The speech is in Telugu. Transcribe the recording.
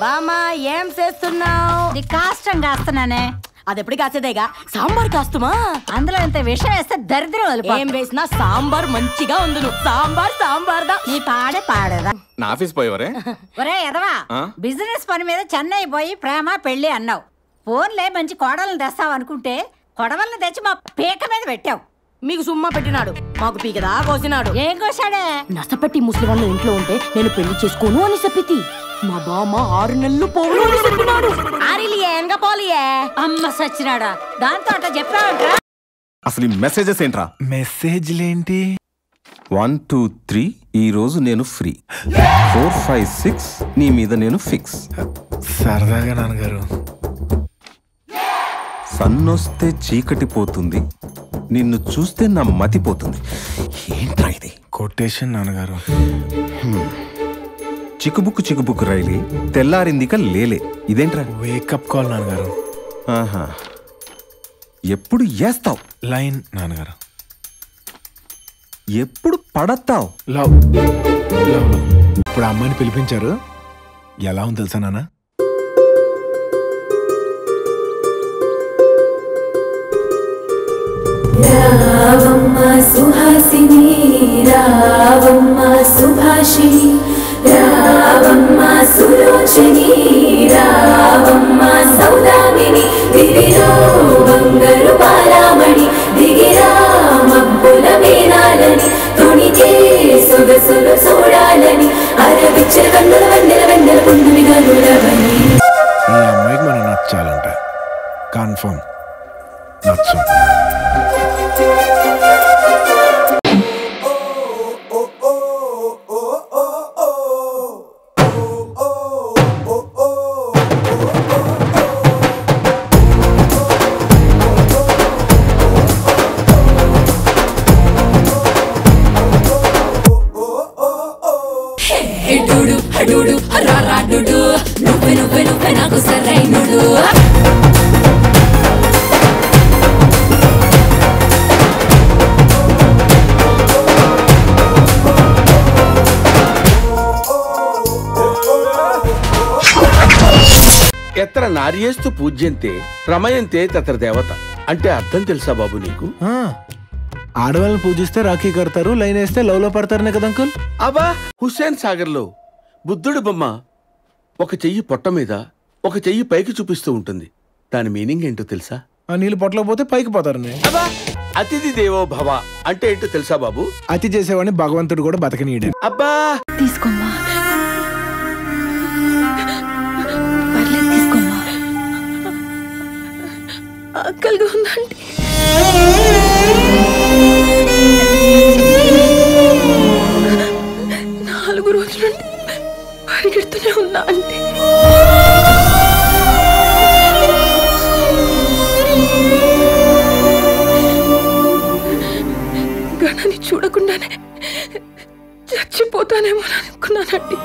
బామా ఏం చేస్తున్నావు? నీ కాష్టం కాస్తున్నానే. అది ఎప్పుడు కాసేదేగా, సాంబార్ కాస్తుమా? అందులో ఇంత విషయం వేస్తే దరిద్రం. ఏం వేసినా సాంబార్ మంచిగా ఉందును. సాంబార్ సాంబార్ దా. నీ పాడేదా నా ఆఫీస్ పోయేవరే? ఒరే ఎదవా, బిజినెస్ పని మీద చెన్నై పోయి ప్రేమ పెళ్లి అన్నావు. ఫోన్లే మంచి కోడలను తెస్తావు అనుకుంటే కొడవల్ని తెచ్చి మా పీక మీద పెట్టావు. మీకు సుమ్మా పెట్టినాడు, మాకు పీకదా కోసినాడు. ఏం కోసాడే? నష్టపెట్టి ముసలి వాళ్ళు ఇంట్లో ఉంటే నేను పెళ్లి చేసుకోను అని చెప్పితి. మా బామ్మ 6 నెలలు పోవును అని చెప్పినాడు. ఆరిలియేంగా పోలియే. అమ్మ సచ్చినాడా, దాంతో అట్లా చెప్పావంట్రా? అసలు ఈ మెసేజెస్ ఏంట్రా? మెసేజ్లేంటి? 1 2 3 ఈ రోజు నేను ఫ్రీ. 4 5 6 నీ మీద నేను ఫిక్స్. సరదాగా నాన్నగారు. సన్నొస్తే చీకటి పోతుంది, నిన్ను చూస్తే నా మతి పోతుంది. ఏంట్రా ఇది? కొటేషన్ నాన్నగారు. చిక్కుబుక్కు చిక్కుబుక్కు రైలి తెల్లారిందిక లేలే. ఇదేంట్రా? వేకప్ కాల్ నాన్నగారు. ఆహా, ఎప్పుడు వేస్తావు లైన్ నాన్నగారు? ఎప్పుడు పడతావు లవ్. లవ్. ఇప్పుడు అమ్మాయిని పిలిపించారు. ఎలా ఉంది తెలుసా నాన్న? రావమ్మ సుహాసిని, రావమ్మ సుభాషిణి, రావమ్మ సులోచని, రావమ్మ సౌదామిని, దివిలో బంగారు బాలామణి, దిగిరా మబ్బుల మేనాలని, తొణికే సొగసులు చూడాలని, అరవిచ్చల కన్నుల వెన్నెల వెన్నెల పుండుమిగా నురవని. ఈ అమ్మాయికి మనం నచ్చాలంట. కన్ఫర్మ్ నచ్చు. హడుడు హరాడుడు నువ్వే నువ్వే నువ్వే నాకు సరైనడు. ఎత్ర నార్యేస్తు పూజ్యంతే రమయంతే తత్ర దేవత అంటే అర్థం తెలుసా బాబు నీకు? ఆడవాళ్ళని పూజిస్తే రాఖీ కడతారు, లైన్ వేస్తే లవ్ లో పడతారనే కదా అంకుల్? అబ్బా, హుస్సేన్ సాగర్ లో బుద్ధుడి బొమ్మ ఒక చెయ్యి పొట్ట మీద ఒక చెయ్యి పైకి చూపిస్తూ ఉంటుంది. దాని మీనింగ్ ఏంటో తెలుసా? ఆ నీళ్ళు పొట్టలో పోతే పైకి పోతారని. అబ్బా, అతిథి దేవో భవ అంటే ఏంటో తెలుసా బాబు? అతి చేసేవాడిని భగవంతుడు కూడా బతకనీయడు. అబ్బా, తీసుకోమ్మా, పర్లేదు తీసుకోమ్మా. ఆకలిగా ఉందండి. 4 రోజుల నుండి పరిగెడుతూనే ఉన్నా అంటే. గణని చూడకుండానే చచ్చిపోతానేమో అనుకున్నానండి.